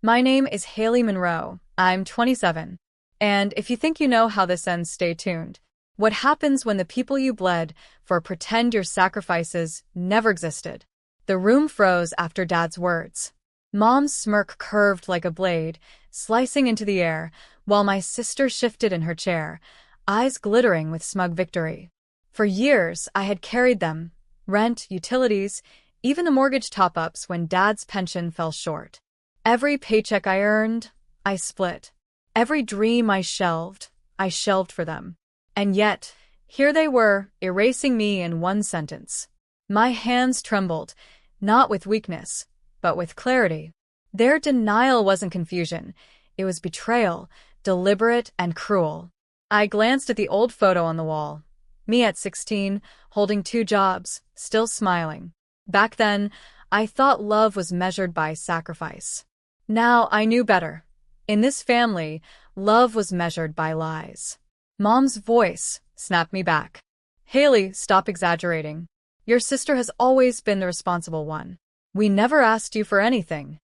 My name is Haley Monroe. I'm 27. And if you think you know how this ends, stay tuned. What happens when the people you bled for pretend your sacrifices never existed? The room froze after Dad's words. Mom's smirk curved like a blade, slicing into the air, while my sister shifted in her chair, eyes glittering with smug victory. For years, I had carried them, rent, utilities, even the mortgage top-ups when Dad's pension fell short. Every paycheck I earned, I split. Every dream I shelved for them. And yet, here they were, erasing me in one sentence. My hands trembled, not with weakness, but with clarity. Their denial wasn't confusion. It was betrayal, deliberate and cruel. I glanced at the old photo on the wall. Me at 16, holding 2 jobs, still smiling. Back then, I thought love was measured by sacrifice. Now I knew better. In this family, love was measured by lies. Mom's voice snapped me back. Haley, stop exaggerating. Your sister has always been the responsible one. We never asked you for anything.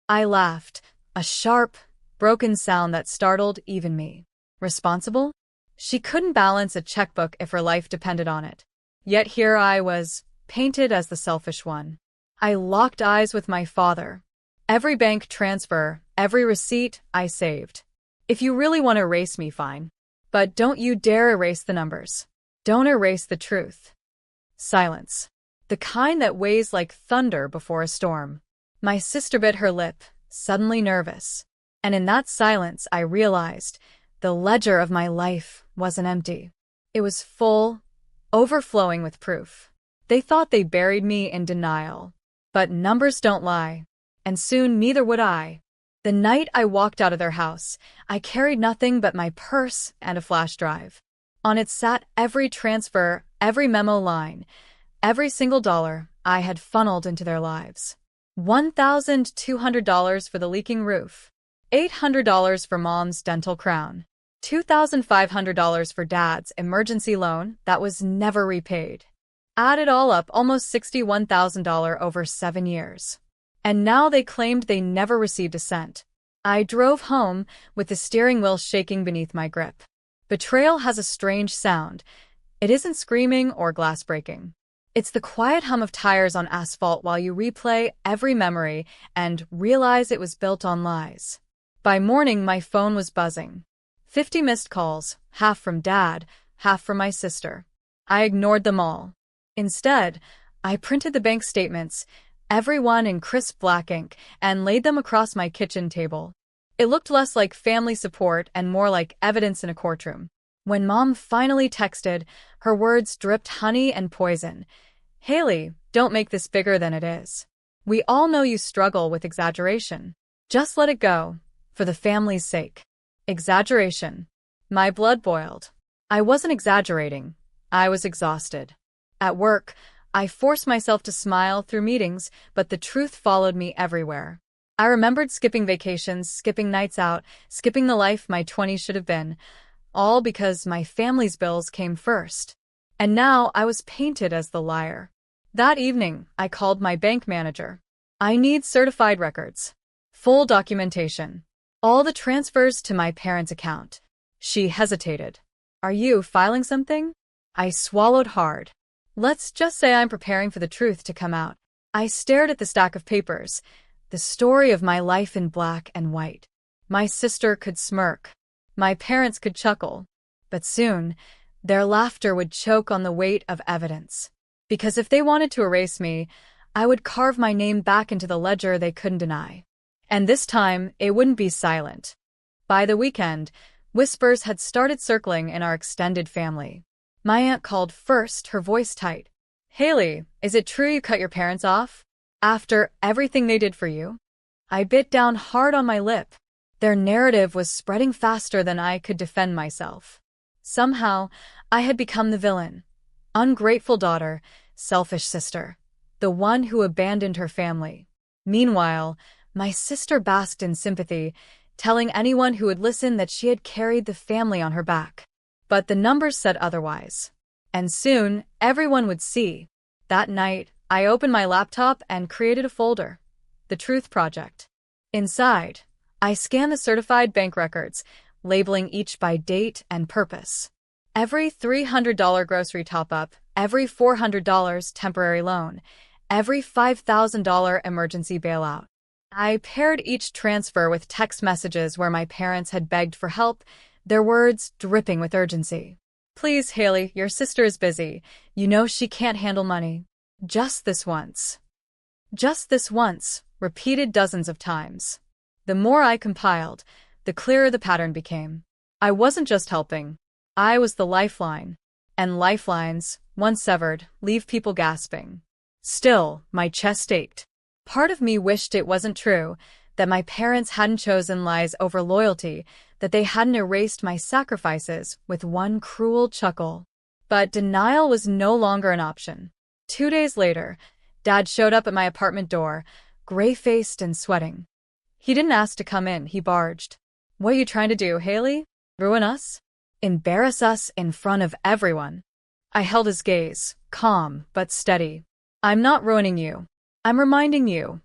I laughed, a sharp, broken sound that startled even me. Responsible? She couldn't balance a checkbook if her life depended on it. Yet here I was, painted as the selfish one. I locked eyes with my father. Every bank transfer, every receipt, I saved. If you really want to erase me, fine. But don't you dare erase the numbers. Don't erase the truth. Silence. The kind that weighs like thunder before a storm. My sister bit her lip, suddenly nervous. And in that silence, I realized the ledger of my life wasn't empty. It was full, overflowing with proof. They thought they buried me in denial. But numbers don't lie. And soon neither would I. The night I walked out of their house, I carried nothing but my purse and a flash drive. On it sat every transfer, every memo line, every single dollar I had funneled into their lives. $1,200 for the leaking roof, $800 for Mom's dental crown, $2,500 for Dad's emergency loan that was never repaid. Add it all up, almost $61,000 over 7 years. And now they claimed they never received a cent. I drove home with the steering wheel shaking beneath my grip. Betrayal has a strange sound. It isn't screaming or glass breaking. It's the quiet hum of tires on asphalt while you replay every memory and realize it was built on lies. By morning, my phone was buzzing. 50 missed calls, half from Dad, half from my sister. I ignored them all. Instead, I printed the bank statements, every one in crisp black ink, and laid them across my kitchen table. It looked less like family support and more like evidence in a courtroom. When Mom finally texted, her words dripped honey and poison. Haley, don't make this bigger than it is. We all know you struggle with exaggeration. Just let it go, for the family's sake. Exaggeration. My blood boiled. I wasn't exaggerating. I was exhausted. At work, I forced myself to smile through meetings, but the truth followed me everywhere. I remembered skipping vacations, skipping nights out, skipping the life my 20s should have been, all because my family's bills came first. And now I was painted as the liar. That evening, I called my bank manager. I need certified records. Full documentation. All the transfers to my parents' account. She hesitated. Are you filing something? I swallowed hard. Let's just say I'm preparing for the truth to come out. I stared at the stack of papers, the story of my life in black and white. My sister could smirk. My parents could chuckle. But soon, their laughter would choke on the weight of evidence. Because if they wanted to erase me, I would carve my name back into the ledger they couldn't deny. And this time, it wouldn't be silent. By the weekend, whispers had started circling in our extended family. My aunt called first, her voice tight. Haley, is it true you cut your parents off? After everything they did for you? I bit down hard on my lip. Their narrative was spreading faster than I could defend myself. Somehow, I had become the villain. Ungrateful daughter, selfish sister. The one who abandoned her family. Meanwhile, my sister basked in sympathy, telling anyone who would listen that she had carried the family on her back. But the numbers said otherwise. And soon, everyone would see. That night, I opened my laptop and created a folder. The Truth Project. Inside, I scanned the certified bank records, labeling each by date and purpose. Every $300 grocery top-up, every $400 temporary loan, every $5,000 emergency bailout. I paired each transfer with text messages where my parents had begged for help, their words dripping with urgency. "Please, Haley, your sister is busy. You know she can't handle money. Just this once." Just this once, repeated dozens of times. The more I compiled, the clearer the pattern became. I wasn't just helping. I was the lifeline. And lifelines, once severed, leave people gasping. Still, my chest ached. Part of me wished it wasn't true, that my parents hadn't chosen lies over loyalty, that they hadn't erased my sacrifices with one cruel chuckle. But denial was no longer an option. 2 days later, Dad showed up at my apartment door, gray-faced and sweating. He didn't ask to come in, he barged. "What are you trying to do, Haley? Ruin us? Embarrass us in front of everyone?" I held his gaze, calm but steady. "I'm not ruining you. I'm reminding you."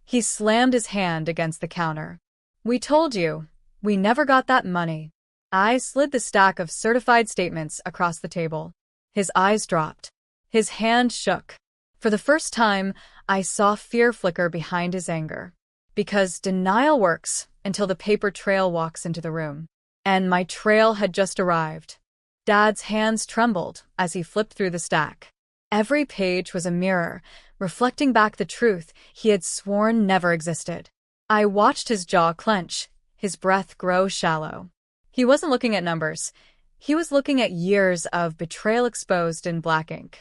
He slammed his hand against the counter. "We told you. We never got that money." I slid the stack of certified statements across the table. His eyes dropped. His hand shook. For the first time, I saw fear flicker behind his anger. Because denial works until the paper trail walks into the room. And my trail had just arrived. Dad's hands trembled as he flipped through the stack. Every page was a mirror, reflecting back the truth he had sworn never existed. I watched his jaw clench, his breath grow shallow. He wasn't looking at numbers. He was looking at years of betrayal exposed in black ink.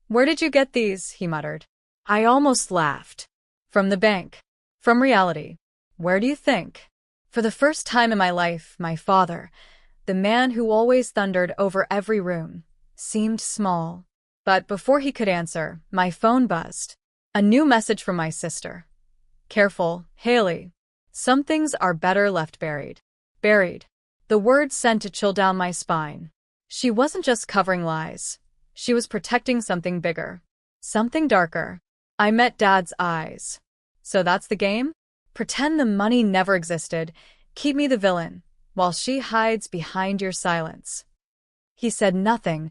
"Where did you get these?" he muttered. I almost laughed. "From the bank. From reality." "Where do you think?" For the first time in my life, my father, the man who always thundered over every room, seemed small. But before he could answer, my phone buzzed. A new message from my sister. "Careful, Haley. Some things are better left buried." Buried. The word sent a chill down my spine. She wasn't just covering lies. She was protecting something bigger. Something darker. I met Dad's eyes. "So that's the game? Pretend the money never existed. Keep me the villain, while she hides behind your silence." He said nothing,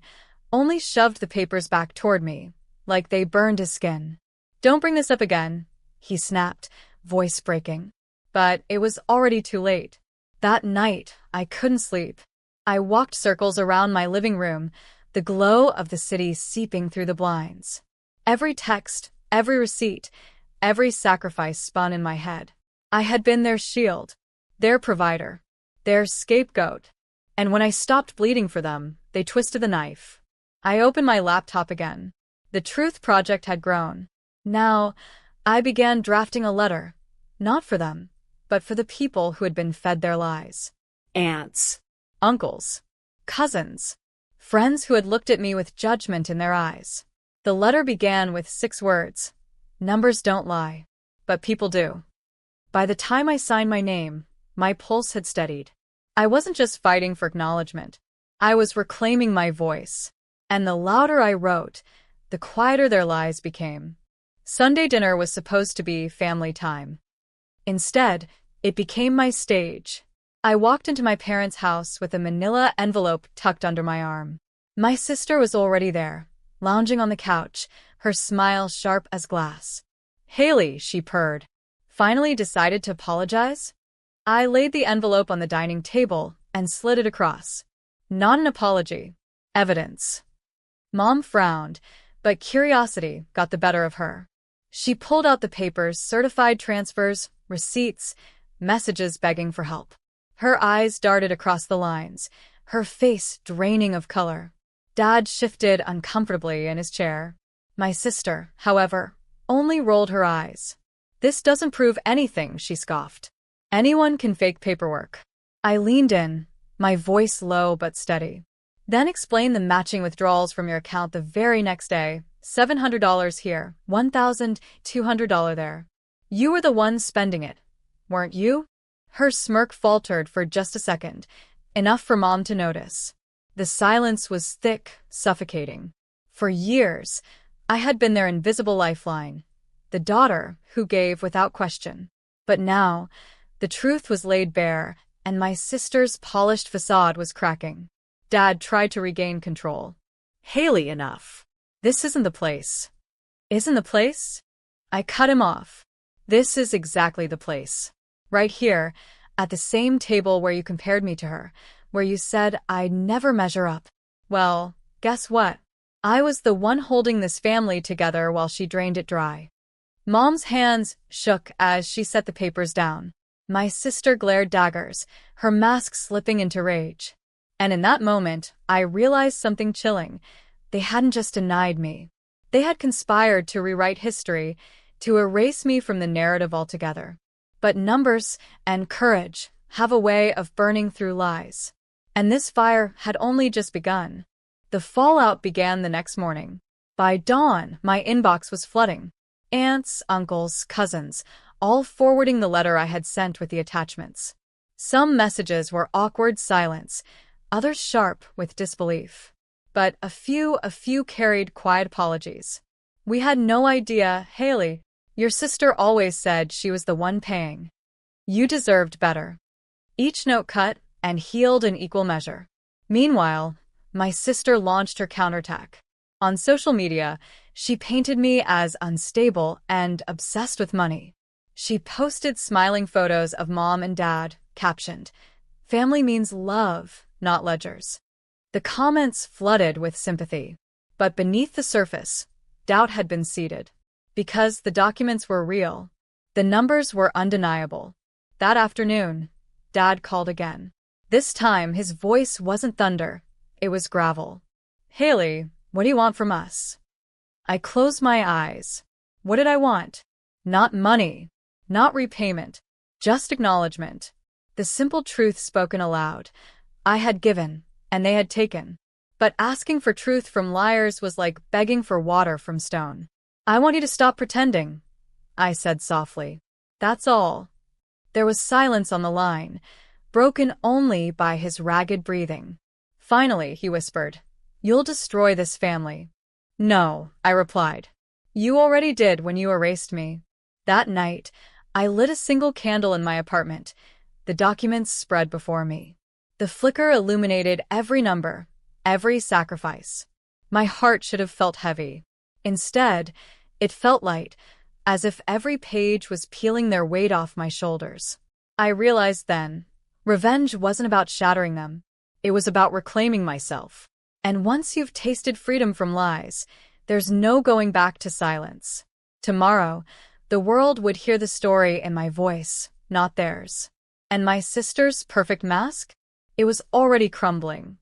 only shoved the papers back toward me, like they burned his skin. "Don't bring this up again," he snapped, voice breaking. But it was already too late. That night, I couldn't sleep. I walked circles around my living room, the glow of the city seeping through the blinds. Every text, every receipt, every sacrifice spun in my head. I had been their shield, their provider, their scapegoat. And when I stopped bleeding for them, they twisted the knife. I opened my laptop again. The Truth Project had grown. Now, I began drafting a letter, not for them, but for the people who had been fed their lies. Aunts, uncles, cousins, friends who had looked at me with judgment in their eyes. The letter began with 6 words. Numbers don't lie, but people do. By the time I signed my name, my pulse had steadied. I wasn't just fighting for acknowledgement. I was reclaiming my voice. And the louder I wrote, the quieter their lies became. Sunday dinner was supposed to be family time. Instead, it became my stage. I walked into my parents' house with a manila envelope tucked under my arm. My sister was already there, lounging on the couch, her smile sharp as glass. "Haley," she purred. "Finally decided to apologize?" I laid the envelope on the dining table and slid it across. Not an apology. Evidence. Mom frowned, but curiosity got the better of her. She pulled out the papers, certified transfers, receipts, messages begging for help. Her eyes darted across the lines, her face draining of color. Dad shifted uncomfortably in his chair. My sister, however, only rolled her eyes. "This doesn't prove anything," she scoffed. "Anyone can fake paperwork." I leaned in, my voice low but steady. "Then explain the matching withdrawals from your account the very next day. $700 here, $1,200 there. You were the one spending it, weren't you?" Her smirk faltered for just a second, enough for Mom to notice. The silence was thick, suffocating. For years, I had been their invisible lifeline, the daughter who gave without question. But now, The truth was laid bare, and my sister's polished facade was cracking. Dad tried to regain control. "Haley, enough. This isn't the place." "Isn't the place?" I cut him off. "This is exactly the place. Right here, at the same table where you compared me to her, where you said I'd never measure up. Well, guess what? I was the one holding this family together while she drained it dry." Mom's hands shook as she set the papers down. My sister glared daggers, her mask slipping into rage. And in that moment, I realized something chilling. They hadn't just denied me. They had conspired to rewrite history, to erase me from the narrative altogether. But numbers and courage have a way of burning through lies. And this fire had only just begun. The fallout began the next morning. By dawn, my inbox was flooding. Aunts, uncles, cousins, all forwarding the letter I had sent with the attachments. Some messages were awkward silence, others sharp with disbelief. But a few carried quiet apologies. "We had no idea, Haley. Your sister always said she was the one paying. You deserved better." Each note cut and healed in equal measure. Meanwhile, my sister launched her counterattack. On social media, she painted me as unstable and obsessed with money. She posted smiling photos of Mom and Dad, captioned, "Family means love, not ledgers." The comments flooded with sympathy. But beneath the surface, doubt had been seeded. Because the documents were real, the numbers were undeniable. That afternoon, Dad called again. This time, his voice wasn't thunder, it was gravel. "Haley, what do you want from us?" I closed my eyes. What did I want? Not money, not repayment, just acknowledgement. The simple truth spoken aloud. I had given, and they had taken. But asking for truth from liars was like begging for water from stone. "I want you to stop pretending," I said softly. "That's all." There was silence on the line, broken only by his ragged breathing. Finally, he whispered, "You'll destroy this family." "No," I replied. "You already did when you erased me." That night, I lit a single candle in my apartment. The documents spread before me. The flicker illuminated every number, every sacrifice. My heart should have felt heavy. Instead, it felt light, as if every page was peeling their weight off my shoulders. I realized then, revenge wasn't about shattering them. It was about reclaiming myself. And once you've tasted freedom from lies, there's no going back to silence. Tomorrow, the world would hear the story in my voice, not theirs. And my sister's perfect mask? It was already crumbling.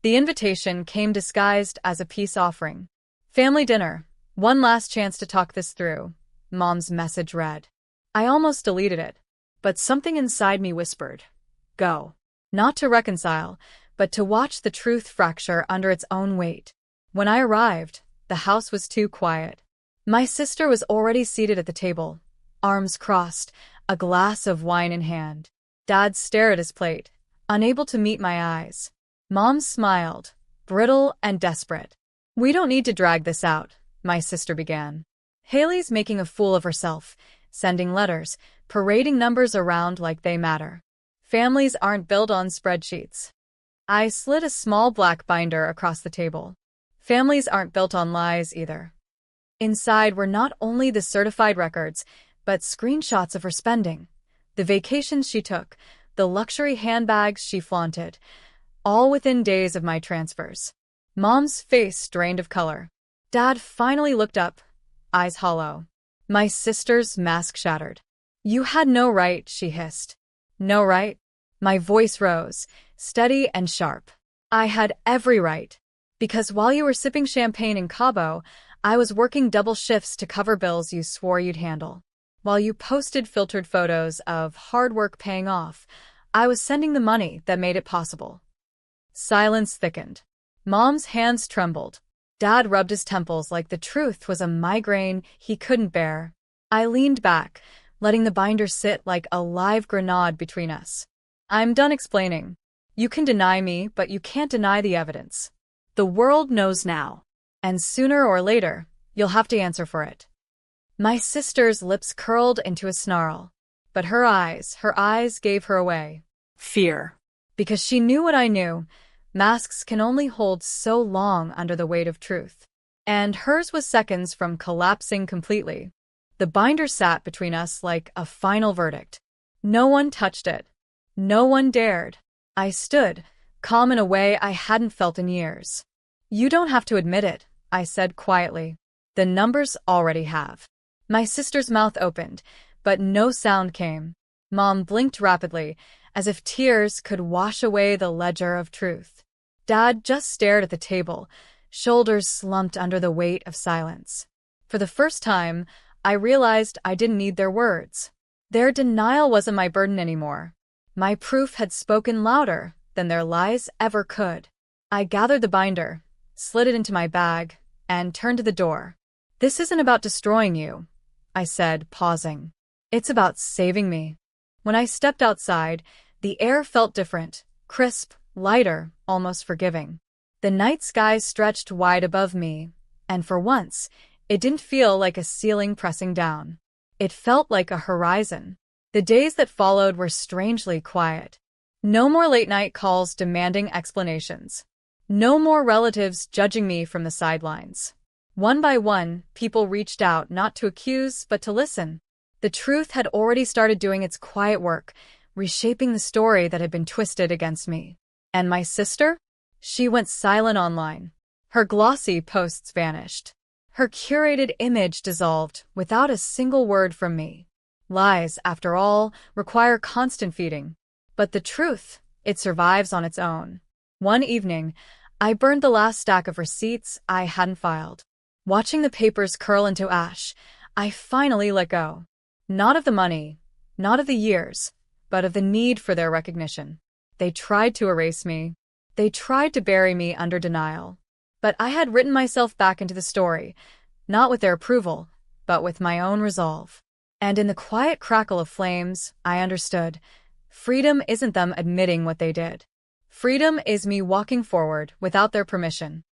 The invitation came disguised as a peace offering. "Family dinner. One last chance to talk this through," Mom's message read. I almost deleted it, but something inside me whispered, "Go." Not to reconcile, but to watch the truth fracture under its own weight. When I arrived, the house was too quiet. My sister was already seated at the table, arms crossed, a glass of wine in hand. Dad stared at his plate, unable to meet my eyes. Mom smiled, brittle and desperate. "We don't need to drag this out," my sister began. "Haley's making a fool of herself, sending letters, parading numbers around like they matter. Families aren't built on spreadsheets." I slid a small black binder across the table. Families aren't built on lies either. Inside were not only the certified records, but screenshots of her spending, the vacations she took, the luxury handbags she flaunted, all within days of my transfers. Mom's face drained of color. Dad finally looked up, eyes hollow. My sister's mask shattered. "You had no right," she hissed. "No right?" My voice rose, steady and sharp. "I had every right. Because while you were sipping champagne in Cabo, I was working double shifts to cover bills you swore you'd handle. While you posted filtered photos of hard work paying off, I was sending the money that made it possible." Silence thickened. Mom's hands trembled. Dad rubbed his temples like the truth was a migraine he couldn't bear. I leaned back, letting the binder sit like a live grenade between us. "I'm done explaining. You can deny me, but you can't deny the evidence. The world knows now. And sooner or later, you'll have to answer for it." My sister's lips curled into a snarl. But her eyes gave her away. Fear. Because she knew what I knew. Masks can only hold so long under the weight of truth. And hers was seconds from collapsing completely. The binder sat between us like a final verdict. No one touched it. No one dared. I stood, calm in a way I hadn't felt in years. You don't have to admit it, I said quietly. The numbers already have. My sister's mouth opened, but no sound came. Mom blinked rapidly, as if tears could wash away the ledger of truth. Dad just stared at the table, shoulders slumped under the weight of silence. For the first time, I realized I didn't need their words. Their denial wasn't my burden anymore. My proof had spoken louder than their lies ever could. I gathered the binder, slid it into my bag, and turned to the door. This isn't about destroying you, I said, pausing. It's about saving me. When I stepped outside, the air felt different, crisp, lighter, almost forgiving. The night sky stretched wide above me, and for once, it didn't feel like a ceiling pressing down. It felt like a horizon. The days that followed were strangely quiet. No more late-night calls demanding explanations. No more relatives judging me from the sidelines. One by one, people reached out not to accuse, but to listen. The truth had already started doing its quiet work, reshaping the story that had been twisted against me. And my sister? She went silent online. Her glossy posts vanished. Her curated image dissolved without a single word from me. Lies, after all, require constant feeding. But the truth, it survives on its own. One evening, I burned the last stack of receipts I hadn't filed. Watching the papers curl into ash, I finally let go. Not of the money, not of the years, but of the need for their recognition. They tried to erase me. They tried to bury me under denial. But I had written myself back into the story, not with their approval, but with my own resolve. And in the quiet crackle of flames, I understood. Freedom isn't them admitting what they did. Freedom is me walking forward without their permission.